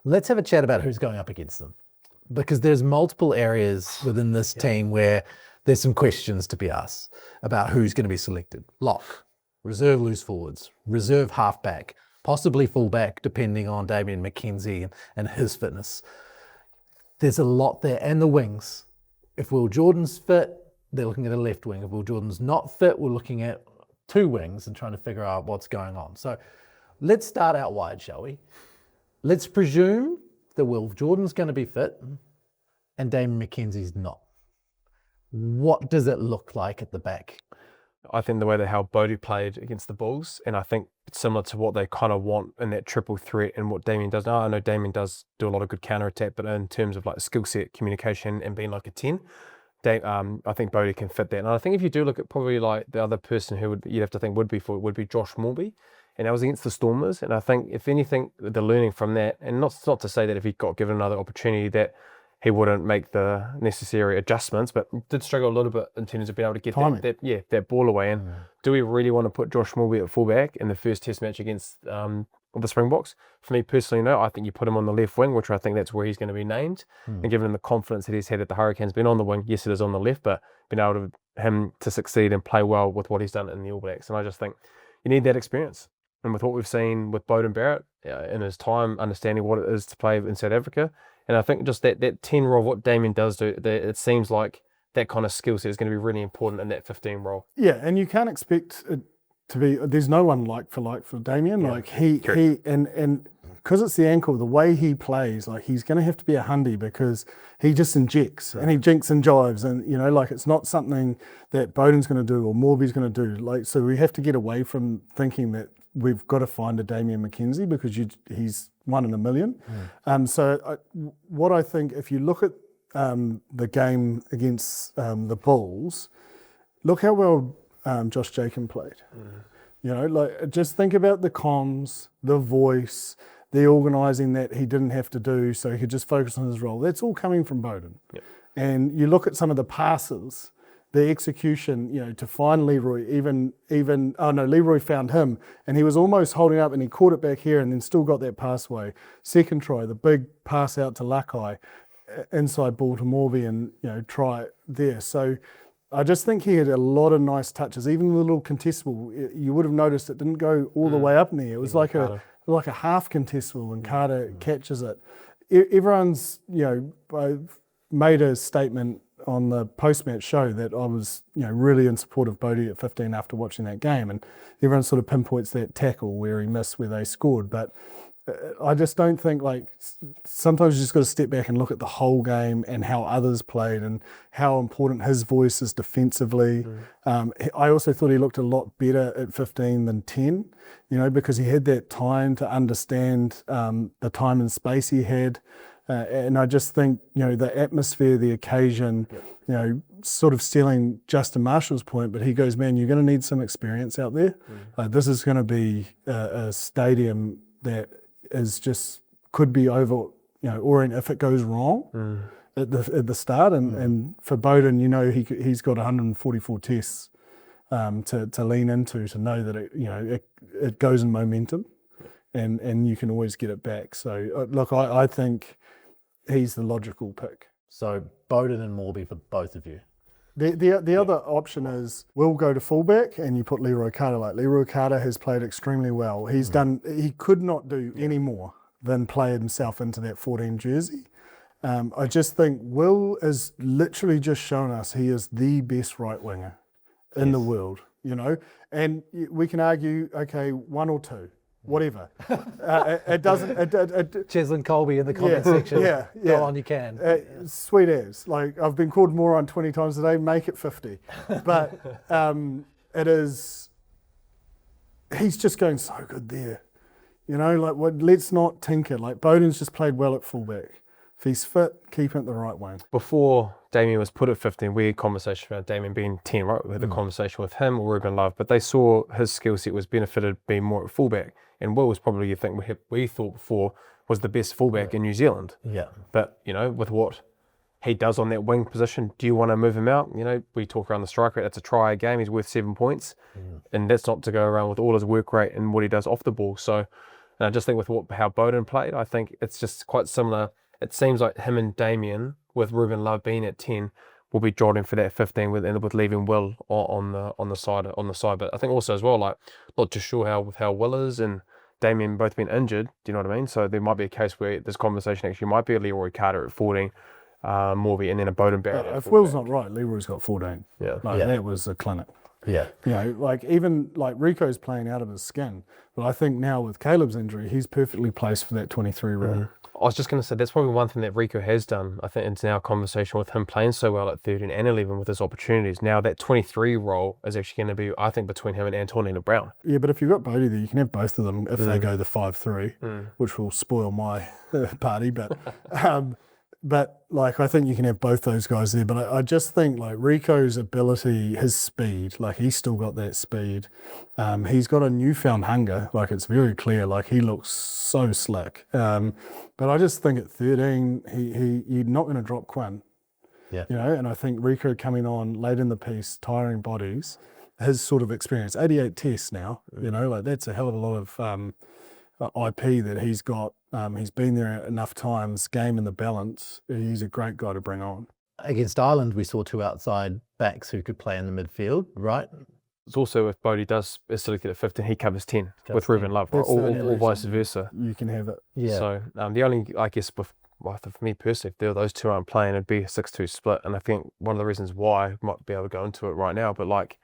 Let's have a chat about who's going up against them, because there's multiple areas within this team where there's some questions to be asked about who's going to be selected. Lock, reserve loose forwards, reserve halfback, possibly fullback, depending on Damian McKenzie and his fitness. There's a lot there. And the wings. If Will Jordan's fit, they're looking at a left wing. If Will Jordan's not fit, we're looking at two wings and trying to figure out what's going on. So let's start out wide, shall we? Let's presume that Will Jordan's going to be fit and Damian McKenzie's not. What does it look like at the back? I think the way that how Beauden played against the Bulls, and I think it's similar to what they kind of want in that triple threat and what Damian does now. I know Damian does do a lot of good counter attack, but in terms of like skill set, communication, and being like a 10, I think Beauden can fit that. And I think if you do look at probably like the other person who you'd have to think would be Josh Morby, and that was against the Stormers. And I think if anything, the learning from that, and not to say that if he got given another opportunity that he wouldn't make the necessary adjustments, but did struggle a little bit in terms of being able to get that ball away. And do we really want to put Josh Morby at fullback in the first test match against the Springboks? For me personally, no. I think you put him on the left wing, which I think that's where he's going to be named. And given him the confidence that he's had at the Hurricanes, been on the wing, yes, it is on the left, but been able to succeed and play well with what he's done in the All Blacks. And I just think you need that experience. And with what we've seen with Beauden Barrett in his time, understanding what it is to play in South Africa, and I think just that 10 role, what Damian does do, it seems like that kind of skill set is going to be really important in that 15 role. Yeah, and you can't expect it to be, there's no one like for Damian. Yeah. Like he and because it's the ankle, the way he plays, like he's going to have to be a hundy because he just injects and he jinks and jives, and you know, like it's not something that Beauden's going to do or Morby's going to do. Like, so we have to get away from thinking that we've got to find a Damian McKenzie because he's 1 in a million. What I think, if you look at the game against the Bulls, look how well Josh Jacob played. You know, like just think about the comms, the voice, the organising that he didn't have to do, so he could just focus on his role. That's all coming from Beauden. Yep. And you look at some of the passes, the execution, you know, to find Leroy, Leroy found him and he was almost holding up and he caught it back here and then still got that pass away. Second try, the big pass out to Lakai, inside ball to Morby, and, you know, try it there. So I just think he had a lot of nice touches, even the little contestable. You would have noticed it didn't go all the way up in there. It was like a half contestable and Carter catches it. Everyone's, you know, made a statement on the post-match show that I was, you know, really in support of Beauden at 15 after watching that game, and everyone sort of pinpoints that tackle where he missed, where they scored. But I just don't think, like, sometimes you just got to step back and look at the whole game and how others played and how important his voice is defensively. I also thought he looked a lot better at 15 than 10, you know, because he had that time to understand the time and space he had. And I just think, you know, the atmosphere, the occasion, you know, sort of stealing Justin Marshall's point, but he goes, man, you're going to need some experience out there. This is going to be a stadium that is just, could be over, you know, or if it goes wrong at the start. And for Beauden, you know, he's got 144 tests to lean into, to know that it, you know, it goes in momentum and you can always get it back. So look, I think he's the logical pick. So Beauden and Morby for both of you. The other option is we'll go to fullback and you put Leroy Carter. Like, Leroy Carter has played extremely well. He could not do any more than play himself into that 14 jersey. I just think Will is literally just shown us he is the best right winger in the world, you know, and we can argue, okay, 1 or 2. Whatever. It doesn't... Cheslin Colby in the comment section. Yeah. Go on, you can. Sweet as. Like, I've been called moron 20 times today, make it 50. But it is... He's just going so good there. You know, like, let's not tinker. Like, Beauden's just played well at fullback. If he's fit, keep him at the right way. Before Damian was put at 15, we had conversation about Damian being 10, right? We had the conversation with him or Ruben Love, but they saw his skill set was benefited being more at fullback. And Will was probably, you think, we thought before was the best fullback in New Zealand. Yeah. But, you know, with what he does on that wing position, do you want to move him out? You know, we talk around the strike rate, that's a try a game, he's worth 7 points. And that's not to go around with all his work rate and what he does off the ball. So And I just think with how Beauden played, I think it's just quite similar. It seems like him and Damian, with Ruben Love being at 10, will be jotting for that 15 with leaving Will on the side. But I think also as well, like, not too sure how Will is and Damian both been injured. Do you know what I mean? So there might be a case where this conversation actually might be a Leroy Carter at 14, Morby, and then a Beauden Barrett. If Will's not right, Leroy's got 14. Yeah. That was a clinic. Yeah. You know, like even like Rico's playing out of his skin, but I think now with Caleb's injury, he's perfectly placed for that 23 role. I was just going to say, that's probably one thing that Rieko has done. I think it's now a conversation with him playing so well at 13 and 11 with his opportunities. Now that 23 role is actually going to be, I think, between him and Antonina Brown. Yeah, but if you've got Bodie there, you can have both of them if they go the 5-3, which will spoil my party. But like, I think you can have both those guys there. But I just think like Rico's ability, his speed, like he's still got that speed. He's got a newfound hunger. Like it's very clear. Like he looks so slick. But I just think at 13, you're not going to drop Quinn. Yeah. You know, and I think Rieko coming on late in the piece, tiring bodies, his sort of experience, 88 tests now. You know, like that's a hell of a lot of IP that he's got. He's been there enough times, game in the balance. He's a great guy to bring on. Against Ireland, we saw 2 outside backs who could play in the midfield, right? It's also if Bodie is selected at 15, he covers 10 with Ruben Love, or vice versa. You can have it. Yeah. So the only, I guess, for me personally, if those two aren't playing, it'd be a 6-2 split. And I think one of the reasons why, I might be able to go into it right now, but like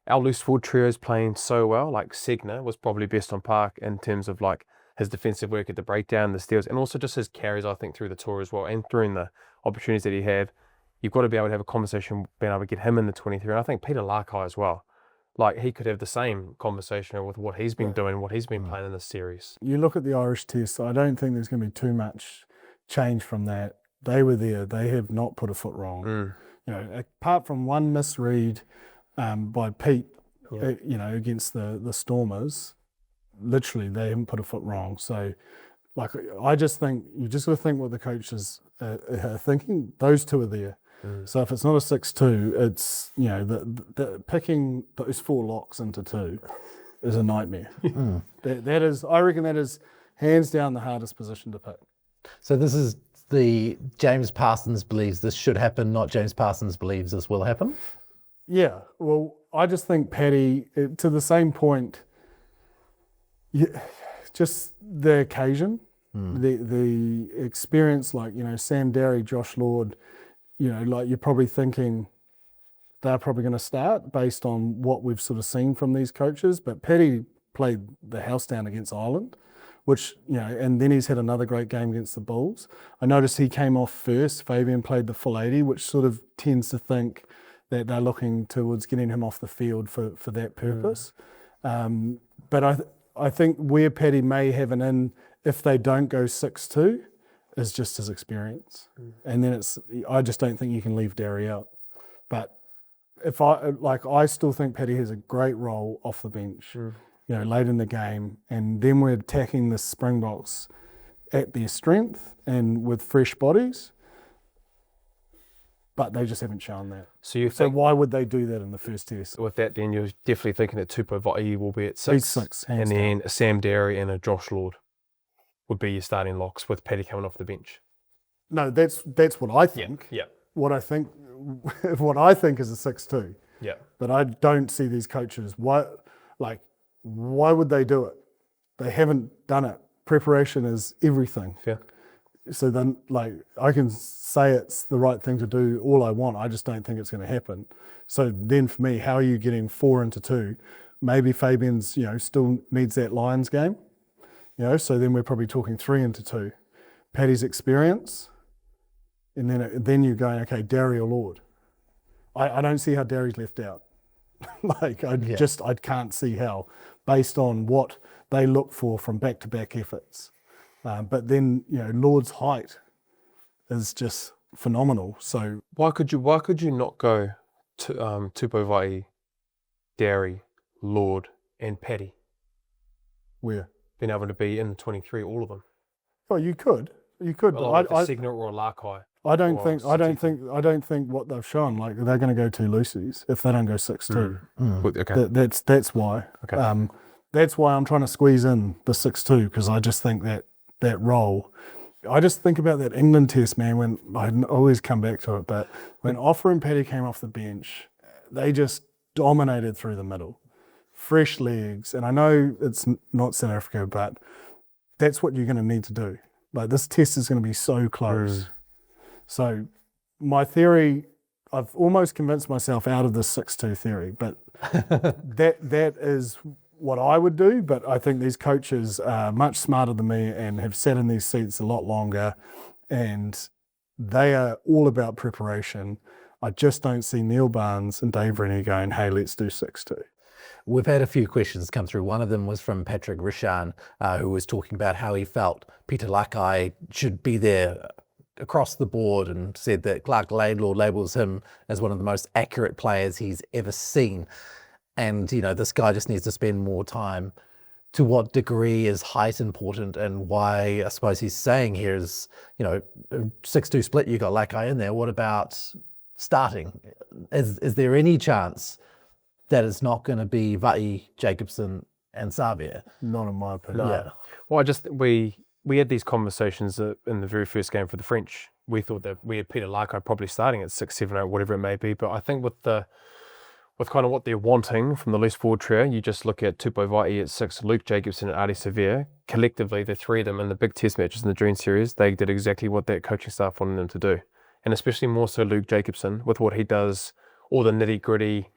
our loose forward trio is playing so well. Like Segner was probably best on park in terms of like his defensive work at the breakdown, the steals, and also just his carries, I think, through the tour as well, and through the opportunities that he had. You've got to be able to have a conversation, being able to get him in the 23. And I think Peter Larkai as well. Like he could have the same conversation with what he's been doing, what he's been playing in this series. You look at the Irish test, I don't think there's going to be too much change from that. They were there. They have not put a foot wrong. You know, apart from one misread by Pete, you know, against the Stormers, literally they haven't put a foot wrong. So, like, I just think you just got to think what the coaches are thinking. Those two are there. So if it's not a 6-2, it's, you know, the picking those 4 locks into 2 is a nightmare. That is, I reckon that is hands down the hardest position to pick. So this is the James Parsons believes this should happen, not James Parsons believes this will happen? Yeah, well, I just think Paddy, to the same point, just the occasion, the experience, like, you know, Sam Derry, Josh Lord, you know, like you're probably thinking they're probably going to start based on what we've sort of seen from these coaches. But Paddy played the house down against Ireland, which, you know, and then he's had another great game against the Bulls. I noticed he came off first. Fabian played the full 80, which sort of tends to think that they're looking towards getting him off the field for that purpose. But I think where Paddy may have an in if they don't go 6-2 is just his experience. And then I just don't think you can leave Derry out. But I still think Paddy has a great role off the bench, you know, late in the game. And then we're attacking the Springboks at their strength and with fresh bodies. But they just haven't shown that. So why would they do that in the first test? With that, then you're definitely thinking that Tupou Vaa'i will be at 6. He's 6, and then a Sam Derry and a Josh Lord would be your starting locks with Paddy coming off the bench. No, that's what I think. Yeah. What I think is a 6-2. Yeah. But I don't see these coaches. Why would they do it? They haven't done it. Preparation is everything. Yeah. So then, like, I can say it's the right thing to do all I want. I just don't think it's going to happen. So then for me, how are you getting 4 into 2? Maybe Fabian's, you know, still needs that Lions game. You know, so then we're probably talking 3 into 2. Paddy's experience, and then you're going, okay, Derry or Lord. I don't see how Derry's left out. I can't see how, based on what they look for from back-to-back efforts. But then, you know, Lord's height is just phenomenal. So why could you not go to Tupou Vaa'i, Derry, Lord, and Paddy? Where? Being able to be in the 23, all of them. Oh, you could. But I Segner or Larkai. I don't think what they've shown, like, they're going to go 2 loosies if they don't go 6-2. Okay. That's why. Okay. that's why I'm trying to squeeze in the 6'2", because I just think that role. I just think about that England test, man, when I always come back to it, but when Offa and Paddy came off the bench, they just dominated through the middle. Fresh legs. And I know it's not South Africa, but that's what you're going to need to do. Like, this test is going to be so close. So my theory, I've almost convinced myself out of the 6'2" theory, but that is what I would do. But I think these coaches are much smarter than me and have sat in these seats a lot longer, and they are all about preparation. I just don't see Neil Barnes and Dave Rennie going, hey, let's do 6'2". We've had a few questions come through. One of them was from Patrick Rishan, who was talking about how he felt Peter Lakai should be there across the board, and said that Clark Laidlaw labels him as one of the most accurate players he's ever seen. And, this guy just needs to spend more time. To what degree is height important, and why, I suppose he's saying here is, 6'2" split, you got Lakai in there. What about starting? Is there any chance that it's not going to be Va'i, Jacobson and Savia? Not in my opinion. No. Yeah. Well, we had these conversations in the very first game for the French. We thought that we had Peter Lakai probably starting at 6, 7, 8, whatever it may be. But I think with kind of what they're wanting from the loose forward trio, you just look at Tupou Va'i at 6, Luke Jacobson and Ardie Savea. Collectively, the three of them in the big test matches in the Dream Series, they did exactly what that coaching staff wanted them to do. And especially more so Luke Jacobson, with what he does, all the nitty-gritty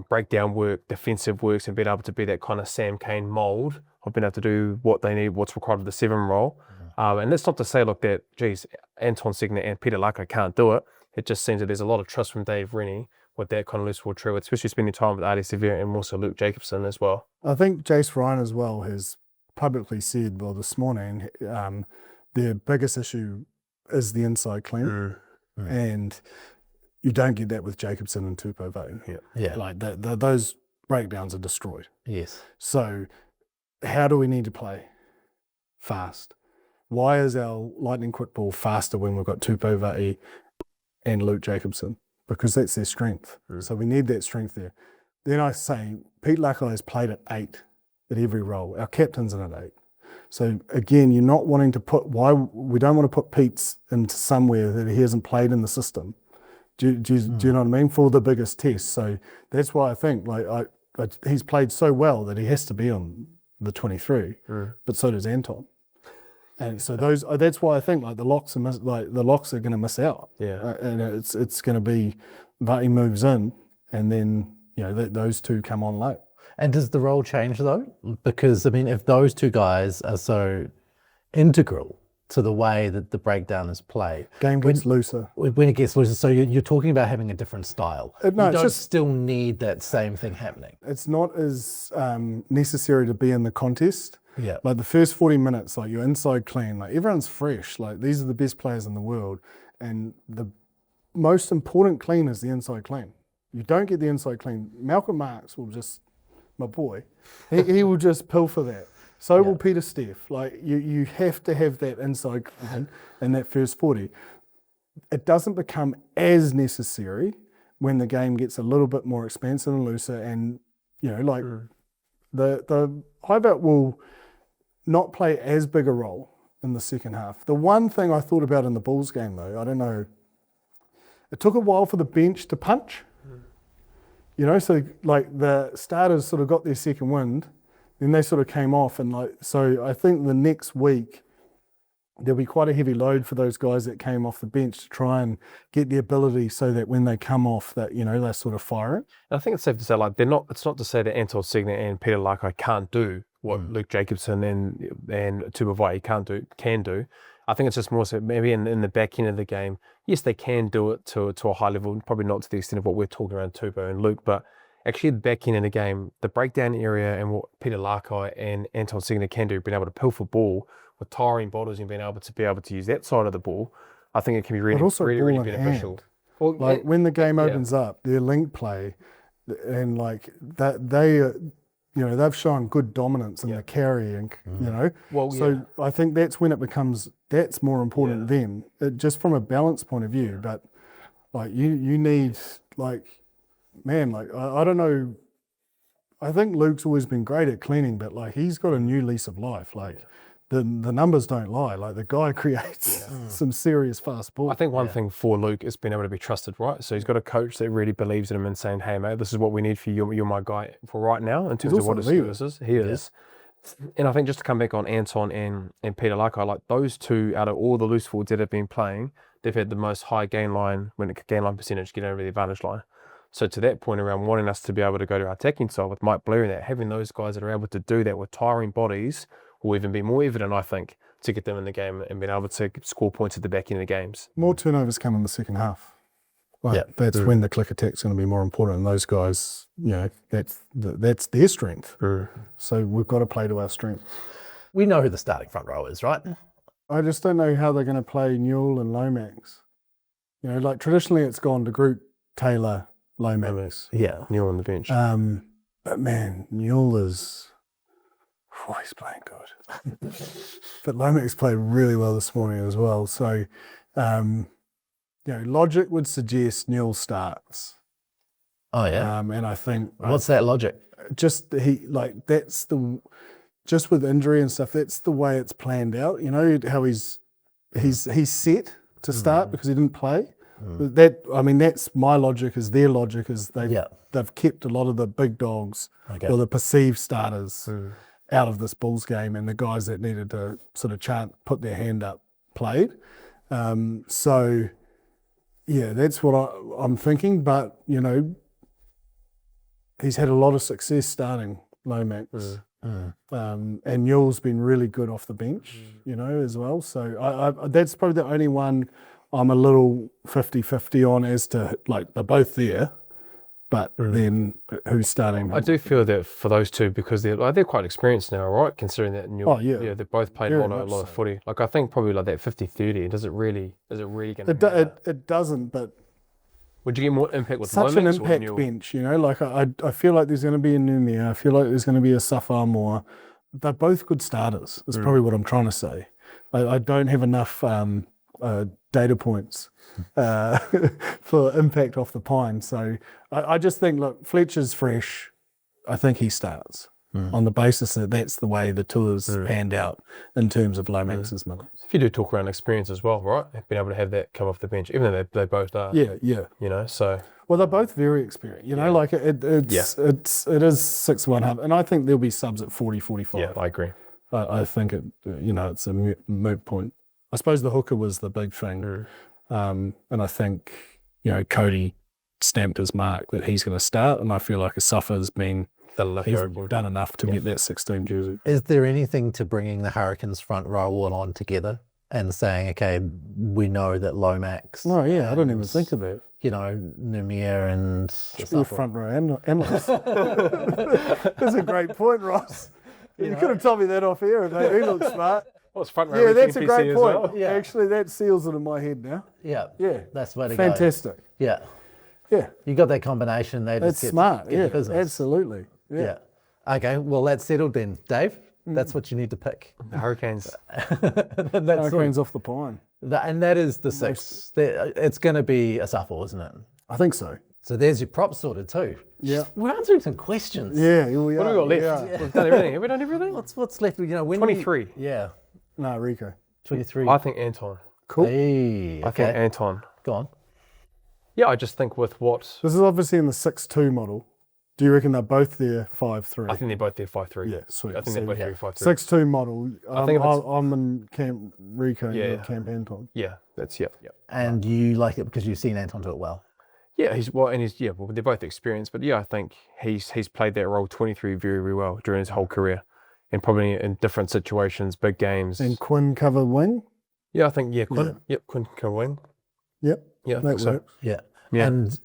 breakdown work, defensive works, and being able to be that kind of Sam Cane mould of being able to do what they need, what's required of the 7 role. And that's not to say, look, that, geez, Anton Segner and Peter Lakai can't do it. It just seems that there's a lot of trust from Dave Rennie with that kind of loose forward trio, especially spending time with Ardie Savea and also Luke Jacobson as well. I think Jace Ryan as well has publicly said, this morning, their biggest issue is the inside clean. And you don't get that with Jacobson and Tupou Va'i. Yeah. Like, those breakdowns are destroyed. Yes. So how do we need to play? Fast. Why is our lightning quick ball faster when we've got Tupou Va'i and Luke Jacobson? Because that's their strength. So we need that strength there. Then I say Pete Lakai has played at 8 at every role. Our captain's in at 8. So again, you're not wanting to we don't want to put Pete's into somewhere that he hasn't played in the system. Do you know what I mean? For the biggest test. So that's why I think he's played so well that he has to be on the 23, but so does Anton. And so that's why I think the locks are going to miss out. Yeah. And it's going to be Va'i moves in, and then those two come on late. And does the role change though? Because if those two guys are so integral to the way that the breakdown is played, Game gets looser. When it gets looser, so you're talking about having a different style. No, you it's don't just still need that same thing happening. It's not as necessary to be in the contest. Yeah. Like the first 40 minutes, you're inside clean, everyone's fresh. These are the best players in the world, and the most important clean is the inside clean. You don't get the inside clean, Malcolm Marx will just, my boy, he will just pilfer that. So will Peter Steff. You have to have that inside clean in that first 40. It doesn't become as necessary when the game gets a little bit more expansive and looser, and the Highbelt will not play as big a role in the second half. The one thing I thought about in the Bulls game, though, I don't know, it took a while for the bench to punch. So the starters sort of got their second wind, then they sort of came off, and so I think the next week there'll be quite a heavy load for those guys that came off the bench to try and get the ability so that when they come off that, they're sort of firing. I think it's safe to say, it's not to say that Anton Segner and Peter Lakai can't do what Luke Jacobson and Tupou Va'i can do. I think it's just more so maybe in the back end of the game, yes, they can do it to a high level, probably not to the extent of what we're talking around Tupou and Luke, but actually the back end of the game, the breakdown area and what Peter Lakai and Anton Segner can do, being able to pilfer ball with tiring boulders and being able to use that side of the ball, I think it can be really, also really, really beneficial. Well, when the game opens up, their link play, and that they've shown good dominance in the carry, and so I think that's when that's more important then, just from a balance point of view. But you need I don't know. I think Luke's always been great at cleaning, but like he's got a new lease of life. Like the numbers don't lie. Like the guy creates some serious fast ball. I think one thing for Luke is being able to be trusted, right? So he's got a coach that really believes in him and saying, hey, mate, this is what we need for you. You're my guy for right now in terms of what his skills is. He is. And I think just to come back on Anton and Peter Lakai, like those two out of all the loose forwards that have been playing, they've had the most high gain line percentage get over the advantage line. So to that point around wanting us to be able to go to our attacking side with Mike Blair and that, having those guys that are able to do that with tiring bodies will even be more evident, I think, to get them in the game and being able to score points at the back end of the games. More turnovers come in the second half. Like that's when the click attack's going to be more important. And those guys, that's their strength. So we've got to play to our strength. We know who the starting front row is, right? I just don't know how they're going to play Newell and Lomax. Like traditionally it's gone to Groot, Taylor, Lomax. Yeah. Newell on the bench. But man, Newell is... he's playing good. But Lomax played really well this morning as well. So, logic would suggest Newell starts. Oh, yeah. And I think... What's that logic? Just with injury and stuff, that's the way it's planned out. How he's set to start because he didn't play. That's my logic, is their logic, is they've kept a lot of the big dogs or the perceived starters out of this Bulls game, and the guys that needed to sort of put their hand up played. That's what I'm thinking. But he's had a lot of success starting Lomax. And Newell's been really good off the bench, as well. So that's probably the only one I'm a little 50-50 on, as to, like, they're both there, but then who's starting? I do feel that for those two, because they're quite experienced now, right? Considering that they've both played a lot of footy. Like, I think probably like that 50-30. Is it really going to? It doesn't, but would you get more impact with such Lomax an impact bench? Like I feel like there's going to be a Numia. I feel like there's going to be a Safa more. They're both good starters. That's probably what I'm trying to say. I don't have enough data points for impact off the pine. So I just think, look, Fletcher's fresh. I think he starts on the basis that that's the way the tour's panned out in terms of Lomax's minutes. If you do talk around experience as well, right? Being able to have that come off the bench, even though they both are. Yeah. So. Well, they're both very experienced. Like it is 6-1, and I think there'll be subs at 40-45. Yeah, I agree. I think it's a moot point. I suppose the hooker was the big thing, and I think Cody stamped his mark that he's going to start, and I feel like Asafa's been done enough to get that 16 jersey. Is there anything to bringing the Hurricanes front row all on together and saying, okay, we know that Lomax? Oh yeah, I don't even think of that. Numia and your front row analyst. That's a great point, Ross. You could have told me that off air, and made me look smart. Well, it's front row. Yeah, that's a great point. Well. Yeah. Actually, that seals it in my head now. Yeah. That's the way to go. Fantastic. Yeah. Yeah. You got that combination. That's smart. Yeah, absolutely. Yeah. Okay, well, that's settled then. Dave, that's what you need to pick. The Hurricanes. Hurricanes off the pine. And that is the 6. It's going to be a Safa, isn't it? I think so. So there's your props sorted too. Yeah. We're answering some questions. Yeah, we are. What have we got left? Yeah. We've done everything. Have we done everything? What's left? When 23. Yeah. No, Rieko. 23. I think Anton. Cool. Hey, I think Anton. Go on. Yeah, I just think with what... This is obviously in the 6-2 model. Do you reckon they're both there 5-3? I think they're both there 5-3. Yeah, sweet. I think they're both there 5-3. 6-2 model. I'm in Camp Rieko, yeah. Camp Anton. Yeah, that's, yeah. And you like it because you've seen Anton do it well. Yeah, they're both experienced, but yeah, I think he's played that role 23 very, very well during his whole career, and probably in different situations, big games. And Quinn cover wing? Yeah, I think, Quinn. Yeah. Yep, Quinn cover wing. Yep. Yeah, that works. So. Yeah. And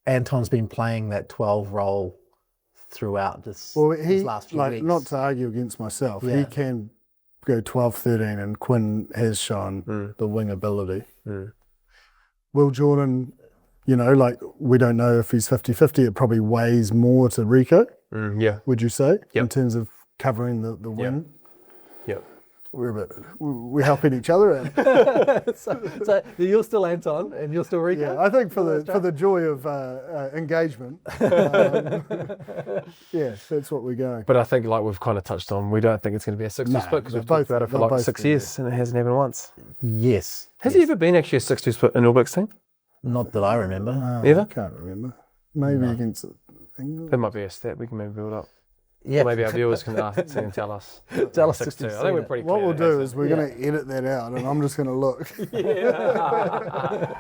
Anton's been playing that 12 role throughout this last few weeks. Not to argue against myself, he can go 12-13, and Quinn has shown the wing ability. Will Jordan, we don't know if he's 50-50. It probably weighs more to Rieko, would you say, in terms of covering the wing? Yep. we're helping each other out. so you're still Anton and you're still Rieko? Yeah, I think for the joy of engagement, that's what we're going. But I think, like we've kind of touched on, we don't think it's going to be a 60 split because we've talked about it for like 6 years and it hasn't happened once. Yes. Has it ever been actually a 60 split in All Blacks team? Not that I remember. Ever? I can't remember. Maybe against England. That might be a stat we can maybe build up. Yeah. Or maybe our viewers can tell us. Tell us 62. if I think we're pretty clear. What we'll do is we're going to edit that out and I'm just going to look. Yeah.